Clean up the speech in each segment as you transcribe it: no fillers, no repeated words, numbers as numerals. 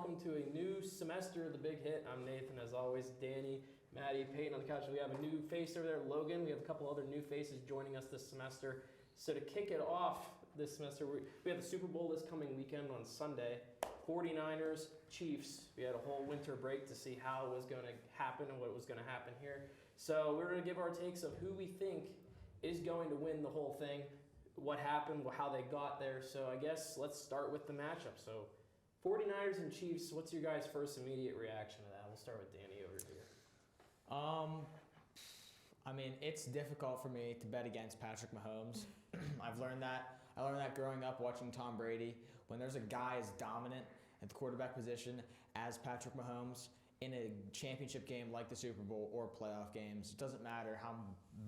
welcome to a new semester of The Big Hit. I'm Nathan, as always. Danny, Maddie, Peyton on the couch. We have a new face over there, Logan. We have a couple other new faces joining us this semester. So to kick it off this semester, we have the Super Bowl this coming weekend on Sunday. 49ers, Chiefs. We had a whole winter break to see how it was going to happen and what was going to happen here. So we're going to give our takes of who we think is going to win the whole thing, what happened, how they got there. So I guess let's start with the matchup. So 49ers and Chiefs, what's your guys' first immediate reaction to that? We'll start with Danny over here. I mean, it's difficult for me to bet against Patrick Mahomes. I learned that growing up watching Tom Brady. When there's a guy as dominant at the quarterback position as Patrick Mahomes in a championship game like the Super Bowl or playoff games, it doesn't matter how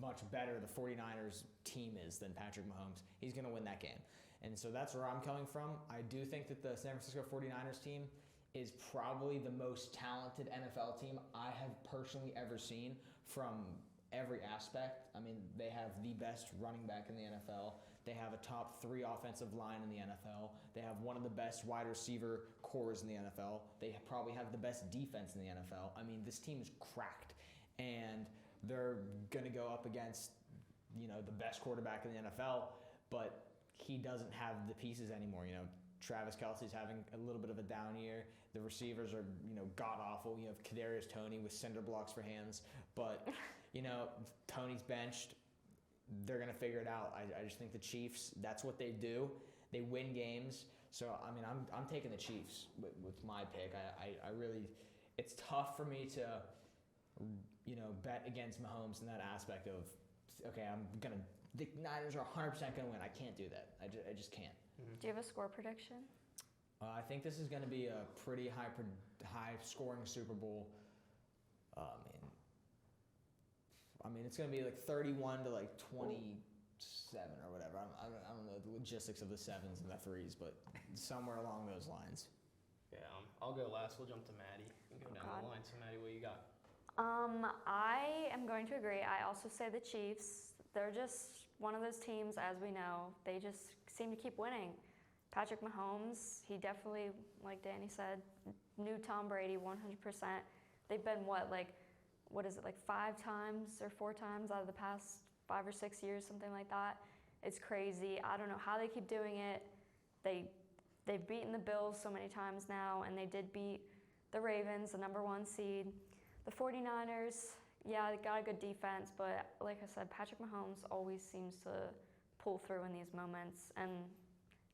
much better the 49ers team is than Patrick Mahomes. He's going to win that game. And so that's where I'm coming from. I do think that the San Francisco 49ers team is probably the most talented NFL team I have personally ever seen from every aspect. I mean, they have the best running back in the NFL. They have a top 3 offensive line in the NFL. They have one of the best wide receiver cores in the NFL. They probably have the best defense in the NFL. I mean, this team is cracked, and they're going to go up against, the best quarterback in the NFL, but he doesn't have the pieces anymore. Travis Kelce's having a little bit of a down year. The receivers are, god-awful. You have Kadarius Toney with cinder blocks for hands. But, Toney's benched. They're going to figure it out. I just think the Chiefs, that's what they do. They win games. So, I mean, I'm taking the Chiefs with my pick. I really – it's tough for me to, bet against Mahomes in that aspect of, okay, the Niners are 100% going to win. I can't do that. I just can't. Do you have a score prediction? I think this is going to be a pretty high-scoring Super Bowl. I mean, it's going to be like 31 to like 27 or whatever. I don't know the logistics of the 7s and the 3s, but somewhere along those lines. Yeah, I'll go last. We'll jump to Maddie and go down the line. So, Maddie, what you got? I am going to agree. I also say the Chiefs. They're just one of those teams, as we know, they just seem to keep winning. Patrick Mahomes, he definitely, like Danny said, knew Tom Brady 100%. They've been, 5 times or 4 times out of the past 5 or 6 years, something like that. It's crazy. I don't know how they keep doing it. They've beaten the Bills so many times now, and they did beat the Ravens, the number 1 seed. The 49ers, yeah, they got a good defense, but like I said, Patrick Mahomes always seems to pull through in these moments, and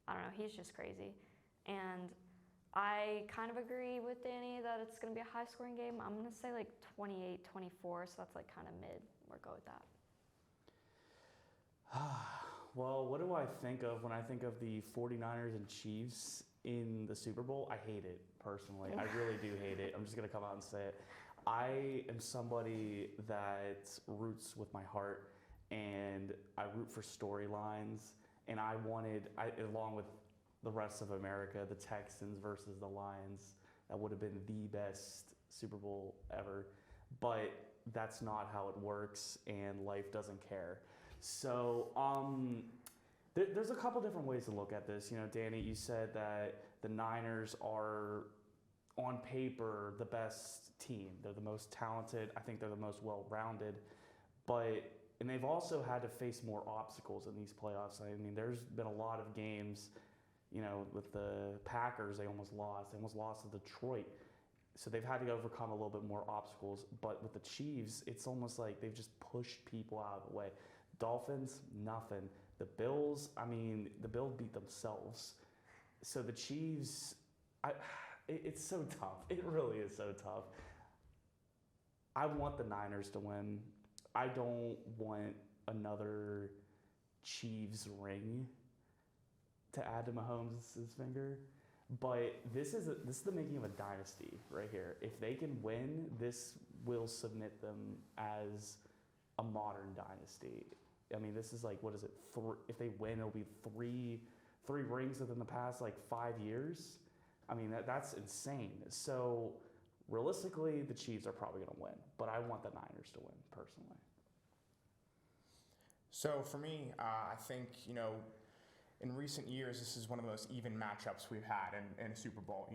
I don't know, he's just crazy. And I kind of agree with Danny that it's going to be a high-scoring game. I'm going to say like 28-24, so that's like kind of mid. We'll go with that. Well, what do I think of when I think of the 49ers and Chiefs in the Super Bowl? I hate it, personally. I really do hate it. I'm just going to come out and say it. I am somebody that roots with my heart, and I root for storylines, and along with the rest of America, the Texans versus the Lions, that would have been the best Super Bowl ever. But that's not how it works, and life doesn't care. So there's a couple different ways to look at this. Danny, you said that the Niners are, on paper, the best team. They're the most talented. I think they're the most well-rounded. And they've also had to face more obstacles in these playoffs. I mean, there's been a lot of games, with the Packers, they almost lost. They almost lost to Detroit. So they've had to overcome a little bit more obstacles. But with the Chiefs, it's almost like they've just pushed people out of the way. Dolphins, nothing. The Bills, the Bills beat themselves. So the Chiefs, it's so tough. It really is so tough. I want the Niners to win. I don't want another Chiefs ring to add to Mahomes' finger. But this is the making of a dynasty right here. If they can win, this will submit them as a modern dynasty. I mean, this is like, what is it? If they win, it'll be three rings within the past 5 years. I mean, that's insane. So realistically, the Chiefs are probably going to win, but I want the Niners to win personally. So for me, I think, in recent years, this is one of the most even matchups we've had in a Super Bowl.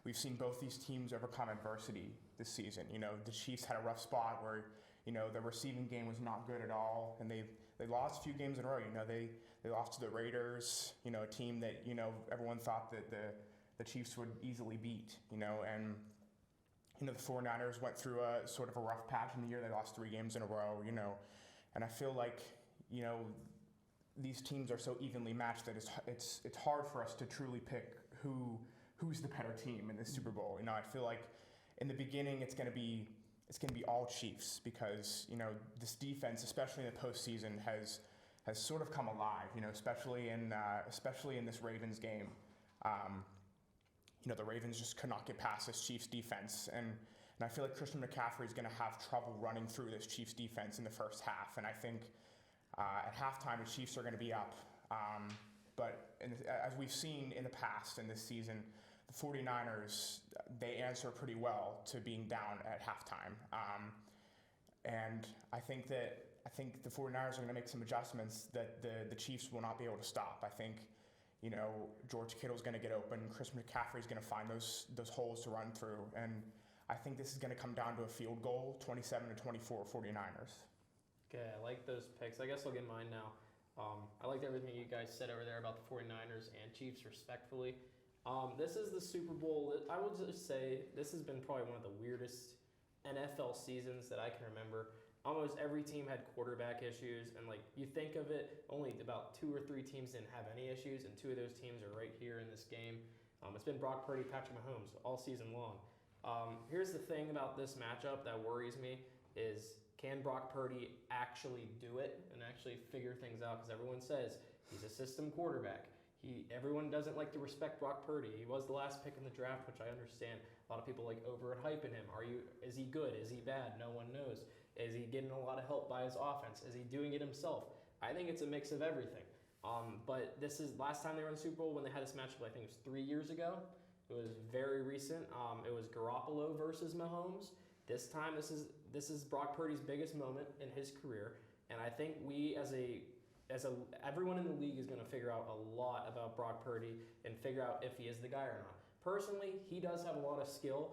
we've seen both these teams overcome adversity this season. You know, the Chiefs had a rough spot where, you know, the receiving game was not good at all, and they lost a few games in a row. You know, they lost to the Raiders, you know, a team that, you know, everyone thought that the Chiefs would easily beat, you know, and, you know, the 49ers went through a sort of a rough patch in the year. They lost 3 games in a row, you know, and I feel like, you know, these teams are so evenly matched that it's hard for us to truly pick who's the better team in the Super Bowl. You know, I feel like in the beginning it's going to be all Chiefs because, you know, this defense, especially in the postseason, has sort of come alive. You know, especially in this Ravens game. You know, the Ravens just could not get past this Chiefs defense, and I feel like Christian McCaffrey is going to have trouble running through this Chiefs defense in the first half. And I think at halftime the Chiefs are going to be up. But as we've seen in the past in this season, the 49ers, they answer pretty well to being down at halftime. And I think the 49ers are going to make some adjustments that the Chiefs will not be able to stop. I think, you know, George Kittle's going to get open. Chris McCaffrey's going to find those holes to run through. And I think this is going to come down to a field goal, 27-24 49ers. Okay, I like those picks. I guess I'll get mine now. I liked everything you guys said over there about the 49ers and Chiefs, respectfully. This is the Super Bowl. I will just say this has been probably one of the weirdest NFL seasons that I can remember. Almost every team had quarterback issues, and like you think of it, only about 2 or 3 teams didn't have any issues, and 2 of those teams are right here in this game. It's been Brock Purdy, Patrick Mahomes all season long. Here's the thing about this matchup that worries me is, can Brock Purdy actually do it and actually figure things out? Because everyone says he's a system quarterback. Everyone doesn't like to respect Brock Purdy. He was the last pick in the draft, which I understand. A lot of people like overhyping him. Is he good? Is he bad? No one knows. Is he getting a lot of help by his offense? Is he doing it himself? I think it's a mix of everything. But this is last time they were in the Super Bowl when they had this matchup. I think it was 3 years ago. It was very recent. It was Garoppolo versus Mahomes. This time, this is Brock Purdy's biggest moment in his career, and I think we everyone in the league is going to figure out a lot about Brock Purdy and figure out if he is the guy or not. Personally, he does have a lot of skill.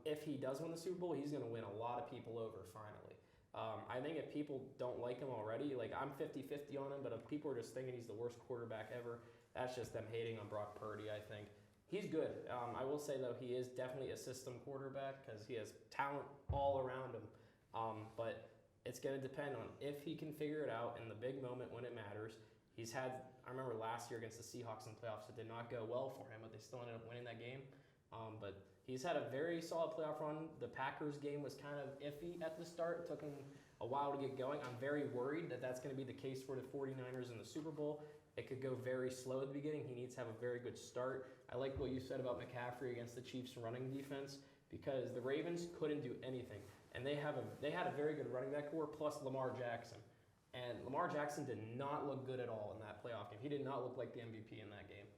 If he does win the Super Bowl, he's going to win a lot of people over finally. I think if people don't like him already, like I'm 50-50 on him, but if people are just thinking he's the worst quarterback ever, that's just them hating on Brock Purdy, I think. He's good. I will say, though, he is definitely a system quarterback because he has talent all around him. But it's going to depend on if he can figure it out in the big moment when it matters. I remember last year against the Seahawks in the playoffs, it did not go well for him, but they still ended up winning that game. But he's had a very solid playoff run. The Packers game was kind of iffy at the start. It took him a while to get going. I'm very worried that that's going to be the case for the 49ers in the Super Bowl. It could go very slow at the beginning. He needs to have a very good start. I like what you said about McCaffrey against the Chiefs' running defense because the Ravens couldn't do anything. And they had a very good running back core plus Lamar Jackson. And Lamar Jackson did not look good at all in that playoff game. He did not look like the MVP in that game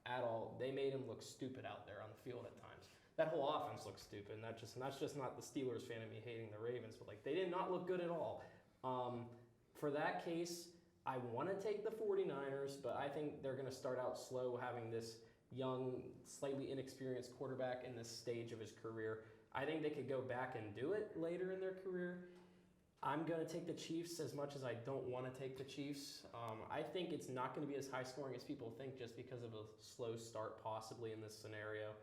at all. They made him look stupid out there on the field at times. That whole offense looked stupid. And that's just not the Steelers fan of me hating the Ravens, but like they did not look good at all. For that case, I want to take the 49ers, but I think they're going to start out slow having this young, slightly inexperienced quarterback in this stage of his career. I think they could go back and do it later in their career. I'm going to take the Chiefs as much as I don't want to take the Chiefs. I think it's not going to be as high scoring as people think just because of a slow start possibly in this scenario.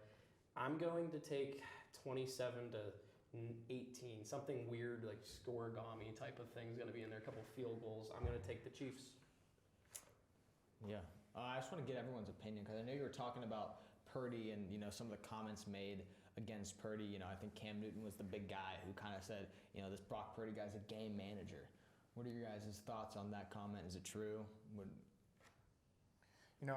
I'm going to take 27-18, something weird like scoregami type of thing is going to be in there, a couple field goals. I'm going to take the Chiefs. Yeah. I just want to get everyone's opinion because I know you were talking about Purdy and, you know, some of the comments made against Purdy. You know, I think Cam Newton was the big guy who kind of said, you know, this Brock Purdy guy's a game manager. What are your guys' thoughts on that comment? Is it true? You know,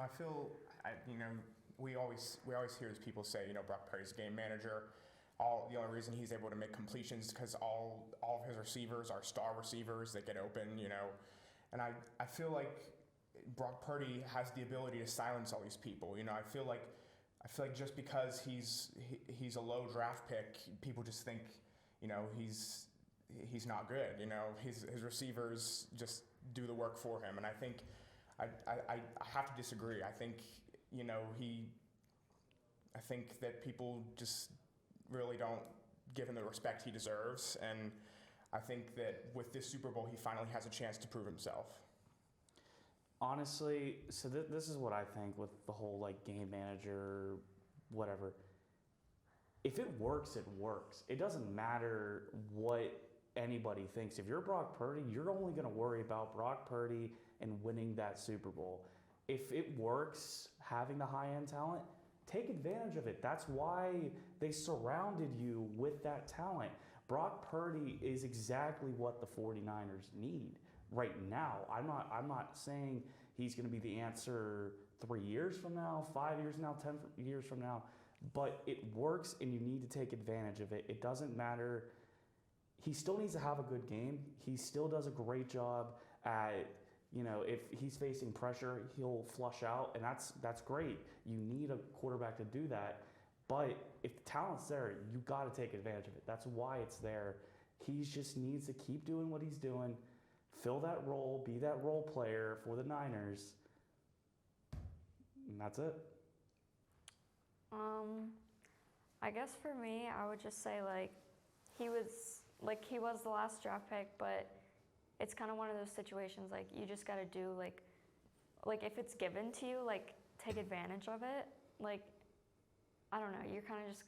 we always hear these people say, you know, Brock Purdy's a game manager. The only reason he's able to make completions is because all of his receivers are star receivers that get open, you know. And I feel like Brock Purdy has the ability to silence all these people. You know, I feel like just because he's a low draft pick, people just think, you know, he's not good. You know, his receivers just do the work for him. And I think I have to disagree. I think, you know, I think that people just really don't give him the respect he deserves, and I think that with this Super Bowl, he finally has a chance to prove himself. Honestly, so this is what I think with the whole like game manager, whatever. If it works, it works. It doesn't matter what anybody thinks. If you're Brock Purdy, you're only going to worry about Brock Purdy and winning that Super Bowl. If it works, having the high-end talent, take advantage of it. That's why they surrounded you with that talent. Brock Purdy is exactly what the 49ers need right now. I'm not saying he's going to be the answer 3 years from now, 5 years from now, 10 years from now, but it works and you need to take advantage of it. It doesn't matter. He still needs to have a good game. He still does a great job at, if he's facing pressure, he'll flush out, and that's great. You need a quarterback to do that. But if the talent's there, you got to take advantage of it. That's why it's there. He just needs to keep doing what he's doing, fill that role, be that role player for the Niners, and that's it. I guess for me, I would just say he was the last draft pick, but it's kind of one of those situations you just got to do if it's given to you, take advantage of it. I don't know, you're kind of just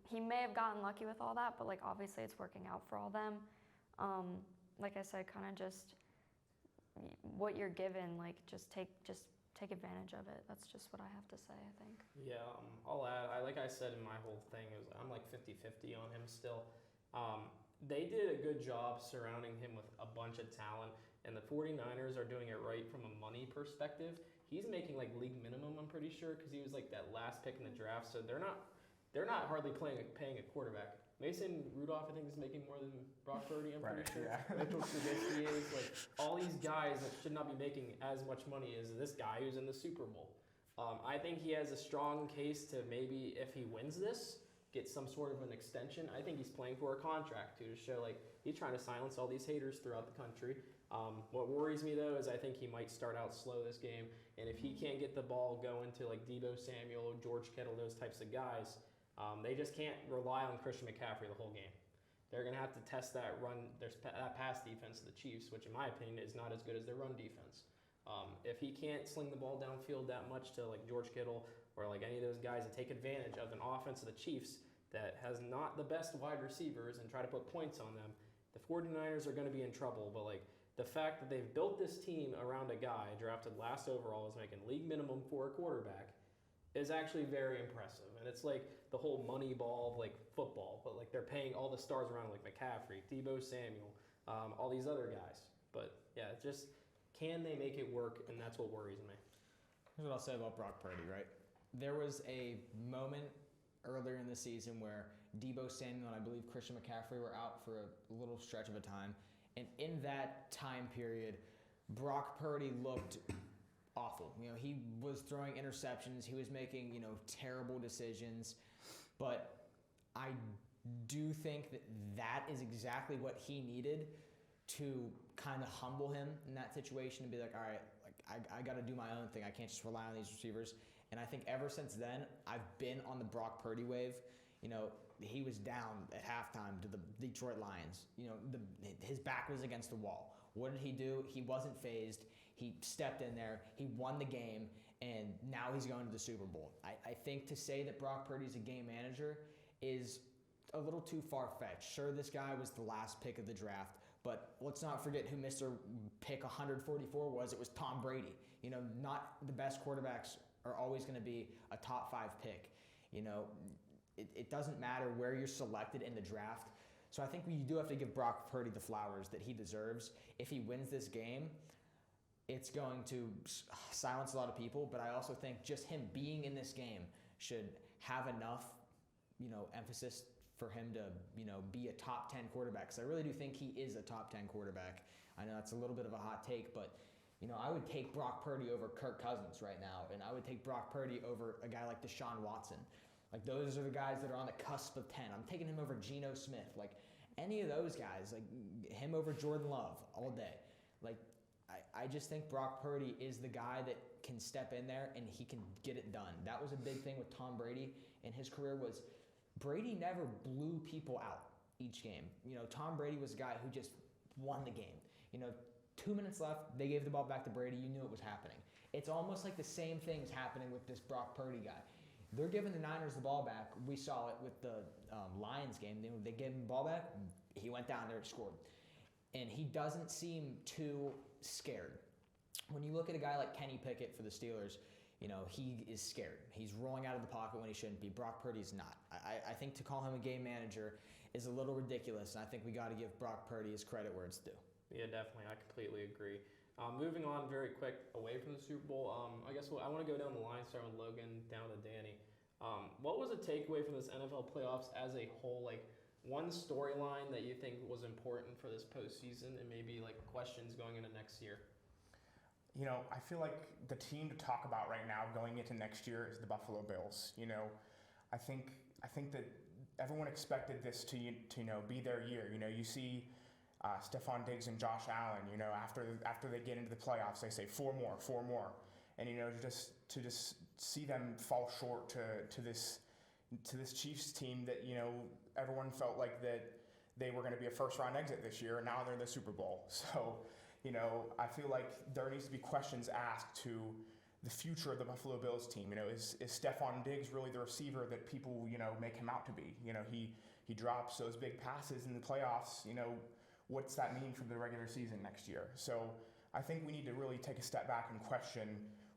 he may have gotten lucky with all that, but obviously it's working out for all them. Like I said, kind of just what you're given, just take advantage of it. That's just what I have to say, I think. Yeah, I'll add, like I said in my whole thing, I'm 50-50 on him still. They did a good job surrounding him with a bunch of talent, and the 49ers are doing it right from a money perspective. He's making league minimum, I'm pretty sure, because he was that last pick in the draft, so they're not hardly paying a quarterback. Mason Rudolph, I think, is making more than Brock Purdy, I'm pretty sure. Yeah. Mitchell Trubisky is, all these guys that should not be making as much money as this guy who's in the Super Bowl. I think he has a strong case to maybe, if he wins this, get some sort of an extension. I think he's playing for a contract, too, to show, he's trying to silence all these haters throughout the country. What worries me, though, is I think he might start out slow this game, and if he can't get the ball going to, Deebo Samuel, George Kittle, those types of guys, they just can't rely on Christian McCaffrey the whole game. They're going to have to test that that pass defense of the Chiefs, which in my opinion is not as good as their run defense. If he can't sling the ball downfield that much to George Kittle or any of those guys that take advantage of an offense of the Chiefs that has not the best wide receivers and try to put points on them, the 49ers are going to be in trouble. But the fact that they've built this team around a guy drafted last overall is making league minimum for a quarterback is actually very impressive. And it's the whole money ball of football, but they're paying all the stars around McCaffrey, Deebo Samuel, all these other guys. But yeah, it's just, can they make it work? And that's what worries me. Here's what I'll say about Brock Purdy, right? There was a moment earlier in the season where Deebo Samuel and I believe Christian McCaffrey were out for a little stretch of a time. And in that time period, Brock Purdy looked awful. He was throwing interceptions. He was making, terrible decisions. But I do think that is exactly what he needed to kind of humble him in that situation and be all right, I got to do my own thing. I can't just rely on these receivers. And I think ever since then, I've been on the Brock Purdy wave. He was down at halftime to the Detroit Lions. His back was against the wall. What did he do? He wasn't fazed. He stepped in there. He won the game, and now he's going to the Super Bowl. I think to say that Brock Purdy's a game manager is a little too far-fetched. Sure, this guy was the last pick of the draft, but let's not forget who Mr. Pick 144 was. It was Tom Brady. Not the best quarterbacks are always going to be a top 5 pick. It doesn't matter where you're selected in the draft. So I think we do have to give Brock Purdy the flowers that he deserves. If he wins this game, it's going to silence a lot of people, but I also think just him being in this game should have enough, emphasis for him to, be a top 10 quarterback. Because I really do think he is a top 10 quarterback. I know that's a little bit of a hot take, but I would take Brock Purdy over Kirk Cousins right now, and I would take Brock Purdy over a guy like Deshaun Watson. Those are the guys that are on the cusp of 10. I'm taking him over Geno Smith. Any of those guys, him over Jordan Love all day. I just think Brock Purdy is the guy that can step in there and he can get it done. That was a big thing with Tom Brady in his career was Brady never blew people out each game. You know, Tom Brady was a guy who just won the game. You know, 2 minutes left, they gave the ball back to Brady. You knew it was happening. It's almost like the same thing is happening with this Brock Purdy guy. They're giving the Niners the ball back. We saw it with the Lions game. They gave him the ball back. He went down there and scored. And he doesn't seem too scared. When you look at a guy like Kenny Pickett for the Steelers, you know, he is scared. He's rolling out of the pocket when he shouldn't be. Brock Purdy's not. I think to call him a game manager is a little ridiculous, and I think we got to give Brock Purdy his credit where it's due. Yeah, definitely. I completely agree. Moving on very quick away from the Super Bowl, I guess I want to go down the line, starting with Logan, down to Danny. What was a takeaway from this NFL playoffs as a whole? Like one storyline that you think was important for this postseason, and maybe like questions going into next year? You know, I feel like the team to talk about right now going into next year is the Buffalo Bills. You know, I think that everyone expected this to be their year. You know, you see Stephon Diggs and Josh Allen. You know, after they get into the playoffs, they say four more, and you know, to just see them fall short to this Chiefs team that, you know, everyone felt like that they were going to be a first round exit this year, and now they're in the Super Bowl. So, you know, I feel like there needs to be questions asked to the future of the Buffalo Bills team. You know, is Stephon Diggs really the receiver that people, you know, make him out to be? You know, he drops those big passes in the playoffs. You know, what's that mean for the regular season next year? So I think we need to really take a step back and question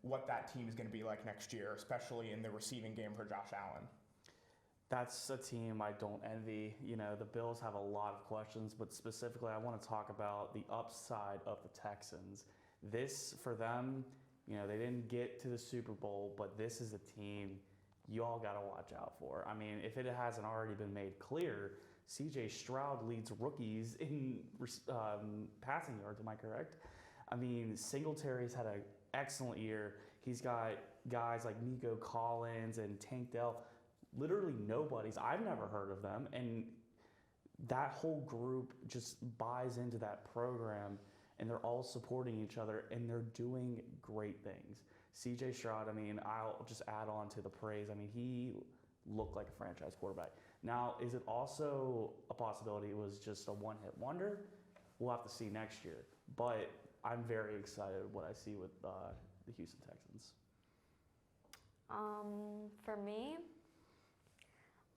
what that team is going to be like next year, especially in the receiving game for Josh Allen. That's a team I don't envy. You know, the Bills have a lot of questions, but specifically I want to talk about the upside of the Texans. This, for them, you know, they didn't get to the Super Bowl, but this is a team you all got to watch out for. I mean, if it hasn't already been made clear, C.J. Stroud leads rookies in passing yards, am I correct? I mean, Singletary's had an excellent year. He's got guys like Nico Collins and Tank Dell. Literally nobody's. I've never heard of them. And that whole group just buys into that program, and they're all supporting each other, and they're doing great things. C.J. Stroud, I mean, I'll just add on to the praise. I mean, he looked like a franchise quarterback. Now, is it also a possibility it was just a one-hit wonder? We'll have to see next year. But I'm very excited what I see with the Houston Texans. For me,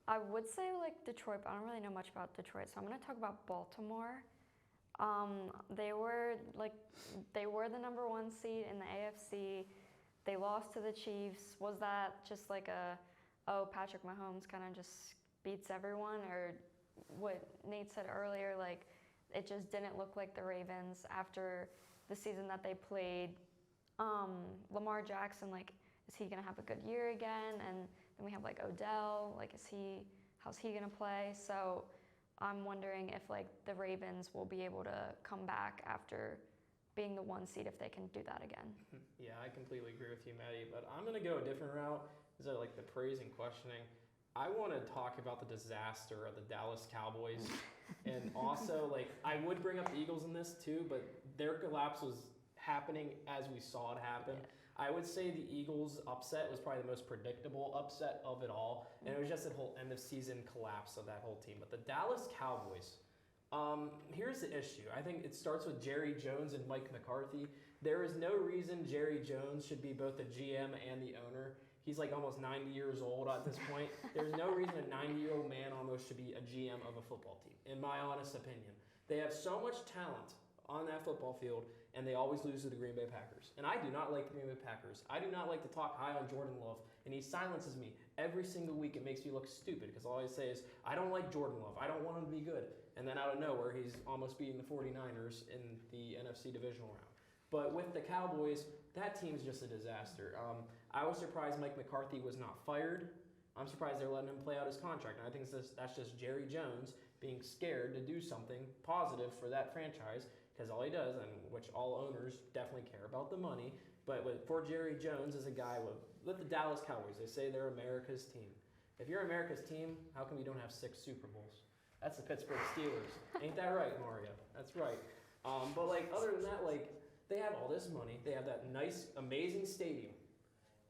I would say like Detroit, but I don't really know much about Detroit, so I'm going to talk about Baltimore. They were the number one seed in the AFC. They lost to the Chiefs. Was that just like Patrick Mahomes kind of just beats everyone, or what Nate said earlier, like it just didn't look like the Ravens after the season that they played. Lamar Jackson, like, is he gonna have a good year again? And then we have like Odell, like how's he gonna play? So I'm wondering if like the Ravens will be able to come back after being the one seed if they can do that again. Yeah, I completely agree with you, Maddie, but I'm gonna go a different route. Instead of like the praise and questioning, I want to talk about the disaster of the Dallas Cowboys. And also, like, I would bring up the Eagles in this too, but their collapse was happening as we saw it happen. Yeah. I would say the Eagles' upset was probably the most predictable upset of it all, and it was just a whole end of season collapse of that whole team. But the Dallas Cowboys, here's the issue. I think it starts with Jerry Jones and Mike McCarthy. There is no reason Jerry Jones should be both the GM and the owner. He's like almost 90 years old at this point. There's no reason a 90-year-old man almost should be a GM of a football team, in my honest opinion. They have so much talent on that football field, and they always lose to the Green Bay Packers. And I do not like the Green Bay Packers. I do not like to talk high on Jordan Love, and he silences me every single week. It makes me look stupid because all I say is, I don't like Jordan Love. I don't want him to be good. And then out of nowhere, he's almost beating the 49ers in the NFC divisional round. But with the Cowboys, that team's just a disaster. I was surprised Mike McCarthy was not fired. I'm surprised they're letting him play out his contract. And I think that's just Jerry Jones being scared to do something positive for that franchise, because all he does, and which all owners definitely care about the money, but for Jerry Jones as a guy with the Dallas Cowboys, they say they're America's team. If you're America's team, how come you don't have 6 Super Bowls? That's the Pittsburgh Steelers. Ain't that right, Mario? That's right. But like other than that, like They have all this money. They have that nice, amazing stadium,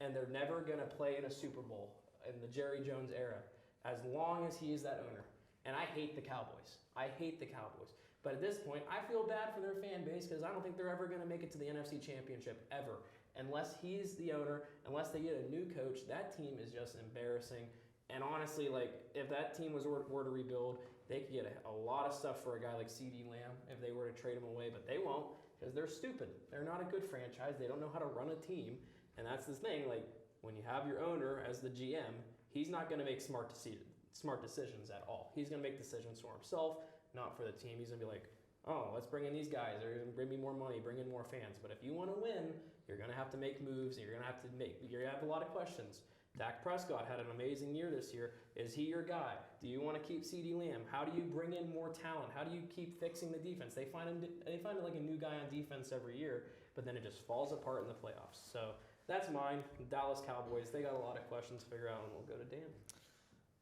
and they're never going to play in a Super Bowl in the Jerry Jones era as long as he is that owner. And I hate the Cowboys. I hate the Cowboys. But at this point, I feel bad for their fan base because I don't think they're ever going to make it to the NFC Championship ever. Unless he's the owner, unless they get a new coach, that team is just embarrassing. And honestly, like, if that team were to rebuild, they could get a lot of stuff for a guy like CeeDee Lamb if they were to trade him away, but they won't because they're stupid. They're not a good franchise. They don't know how to run a team. And that's the thing, like, when you have your owner as the GM, he's not going to make smart decisions at all. He's going to make decisions for himself, not for the team. He's going to be like, oh, let's bring in these guys. They're going to bring me more money, bring in more fans. But if you want to win, you're going to have to make moves. And you're going to have a lot of questions. Dak Prescott had an amazing year this year. Is he your guy? Do you want to keep CeeDee Lamb? How do you bring in more talent? How do you keep fixing the defense? They find like a new guy on defense every year, but then it just falls apart in the playoffs. So that's mine. Dallas Cowboys. They got a lot of questions to figure out, and we'll go to Dan.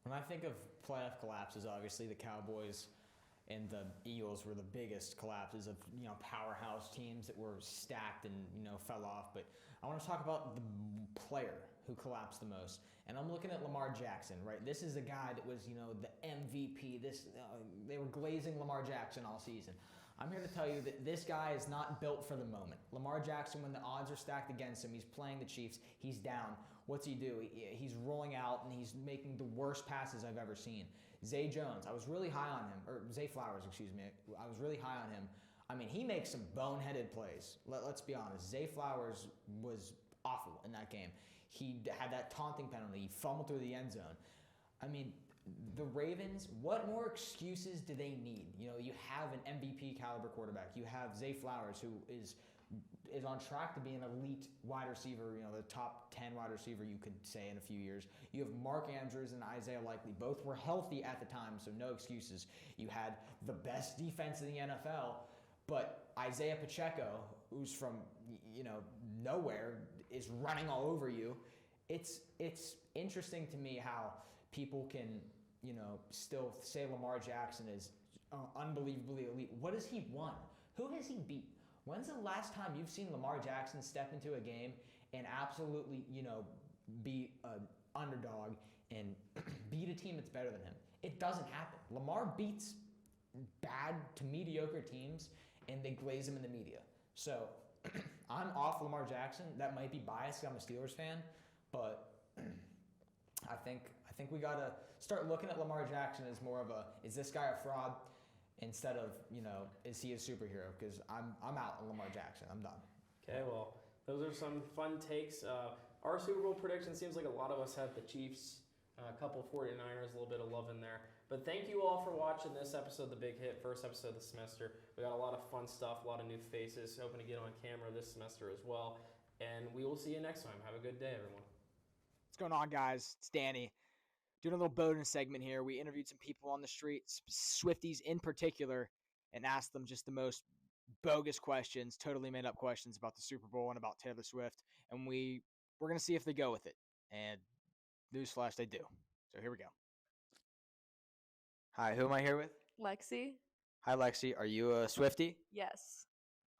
When I think of playoff collapses, obviously the Cowboys and the Eagles were the biggest collapses of, powerhouse teams that were stacked and, fell off. But I want to talk about the player who collapsed the most. And I'm looking at Lamar Jackson, right? This is a guy that was, the MVP. They were glazing Lamar Jackson all season. I'm here to tell you that this guy is not built for the moment. Lamar Jackson, when the odds are stacked against him, he's playing the Chiefs, he's down. What's he do? He's rolling out and he's making the worst passes I've ever seen. Zay Jones, I was really high on him, or Zay Flowers, excuse me. I was really high on him. I mean, he makes some boneheaded plays. Let's be honest. Zay Flowers was awful in that game. He had that taunting penalty. He fumbled through the end zone. I mean, the Ravens, what more excuses do they need? You have an MVP caliber quarterback. You have Zay Flowers, who is on track to be an elite wide receiver, the top 10 wide receiver you could say in a few years. You have Mark Andrews and Isaiah Likely. Both were healthy at the time, so no excuses. You had the best defense in the NFL, but Isaiah Pacheco, who's from, nowhere, is running all over you. It's interesting to me how people can, still say Lamar Jackson is unbelievably elite. What has he won? Who has he beat? When's the last time you've seen Lamar Jackson step into a game and absolutely, be an underdog and beat a team that's better than him? It doesn't happen. Lamar beats bad to mediocre teams and they glaze him in the media. So I'm off Lamar Jackson. That might be biased. I'm a Steelers fan, but I think we gotta start looking at Lamar Jackson as more of is this guy a fraud, instead of, is he a superhero? Because I'm out on Lamar Jackson. I'm done. Okay, well, those are some fun takes. Our Super Bowl prediction seems like a lot of us have the Chiefs, a couple 49ers, a little bit of love in there. But thank you all for watching this episode of The Big Hit, first episode of the semester. We got a lot of fun stuff, a lot of new faces, hoping to get on camera this semester as well. And we will see you next time. Have a good day, everyone. What's going on, guys? It's Danny. Doing a little bonus segment here. We interviewed some people on the street, Swifties in particular, and asked them just the most bogus questions, totally made up questions about the Super Bowl and about Taylor Swift. And we're going to see if they go with it. And newsflash, they do. So here we go. Hi, who am I here with? Lexi? Hi, Lexi. Are you a Swiftie? Yes.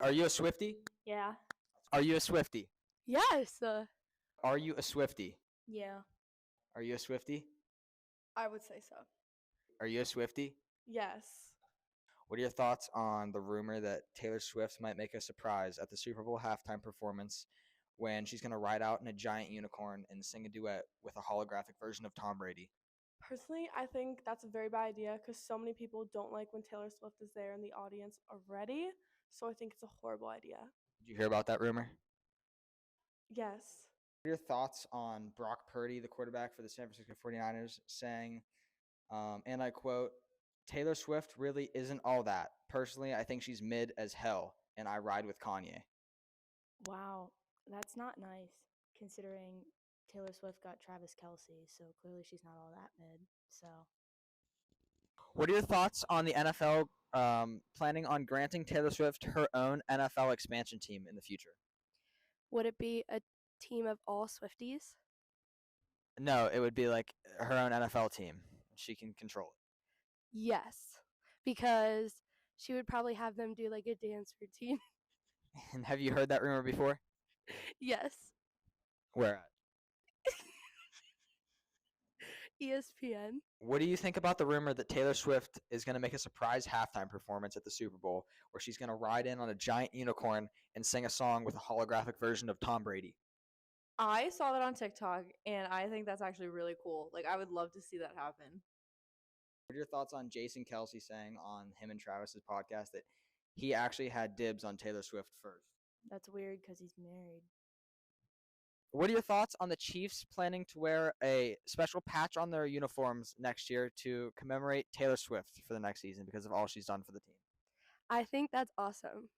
Are you a Swiftie? Yeah. Are you a Swiftie? Yes. Are you a Swiftie? Yeah, Are you a Swiftie? I would say so. Are you a Swiftie? Yes. What are your thoughts on the rumor that Taylor Swift might make a surprise at the Super Bowl halftime performance when she's going to ride out in a giant unicorn and sing a duet with a holographic version of Tom Brady? Personally, I think that's a very bad idea because so many people don't like when Taylor Swift is there in the audience already. So I think it's a horrible idea. Did you hear about that rumor? Yes. What are your thoughts on Brock Purdy, the quarterback for the San Francisco 49ers, saying, and I quote, "Taylor Swift really isn't all that. Personally, I think she's mid as hell, and I ride with Kanye." Wow, that's not nice, considering Taylor Swift got Travis Kelce, so clearly she's not all that mid. So, What are your thoughts on the NFL planning on granting Taylor Swift her own NFL expansion team in the future? Would it be a team of all Swifties? No, it would be like her own NFL team. She can control it. Yes. Because she would probably have them do like a dance routine. And have you heard that rumor before? Yes. Where at? ESPN. What do you think about the rumor that Taylor Swift is going to make a surprise halftime performance at the Super Bowl where she's going to ride in on a giant unicorn and sing a song with a holographic version of Tom Brady? I saw that on TikTok, and I think that's actually really cool. Like, I would love to see that happen. What are your thoughts on Jason Kelsey saying on him and Travis's podcast that he actually had dibs on Taylor Swift first? That's weird because he's married. What are your thoughts on the Chiefs planning to wear a special patch on their uniforms next year to commemorate Taylor Swift for the next season because of all she's done for the team? I think that's awesome.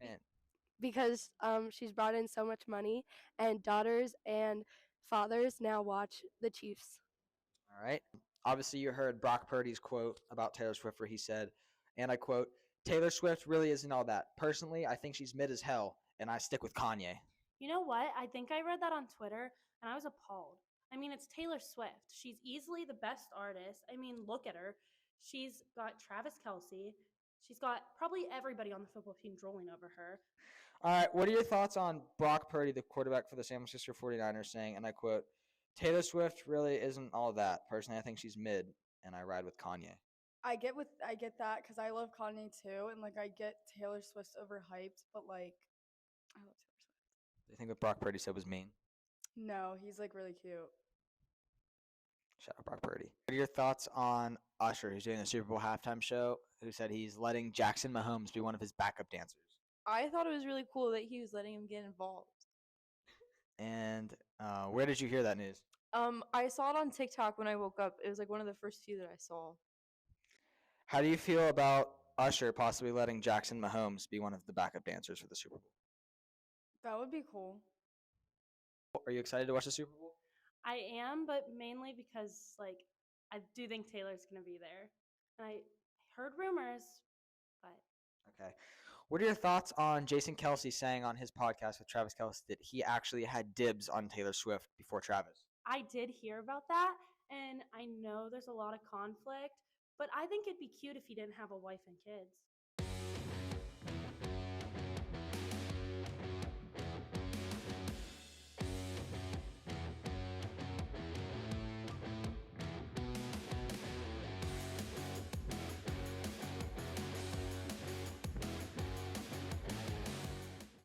Man, Because she's brought in so much money, and daughters and fathers now watch the Chiefs. all right. Obviously, you heard Brock Purdy's quote about Taylor Swift where he said, and I quote, "Taylor Swift really isn't all that. Personally, I think she's mid as hell, and I stick with Kanye." You know what? I think I read that on Twitter and I was appalled. I mean, it's Taylor Swift. She's easily the best artist. I mean, look at her. She's got Travis Kelsey. She's got probably everybody on the football team drooling over her. All right, what are your thoughts on Brock Purdy, the quarterback for the San Francisco 49ers, saying, and I quote, "Taylor Swift really isn't all that. Personally, I think she's mid, and I ride with Kanye." I get that because I love Kanye too, and like I get Taylor Swift's overhyped, but like I love Taylor Swift. Do you think what Brock Purdy said was mean? No, he's like really cute. Shout out Brock Purdy. What are your thoughts on Usher, who's doing the Super Bowl halftime show, who said he's letting Jackson Mahomes be one of his backup dancers? I thought it was really cool that he was letting him get involved. And where did you hear that news? I saw it on TikTok when I woke up. It was like one of the first few that I saw. How do you feel about Usher possibly letting Jackson Mahomes be one of the backup dancers for the Super Bowl? That would be cool. Are you excited to watch the Super Bowl? I am, but mainly because, like, I do think Taylor's going to be there. And I heard rumors, but. Okay. What are your thoughts on Jason Kelsey saying on his podcast with Travis Kelce that he actually had dibs on Taylor Swift before Travis? I did hear about that, and I know there's a lot of conflict, but I think it'd be cute if he didn't have a wife and kids.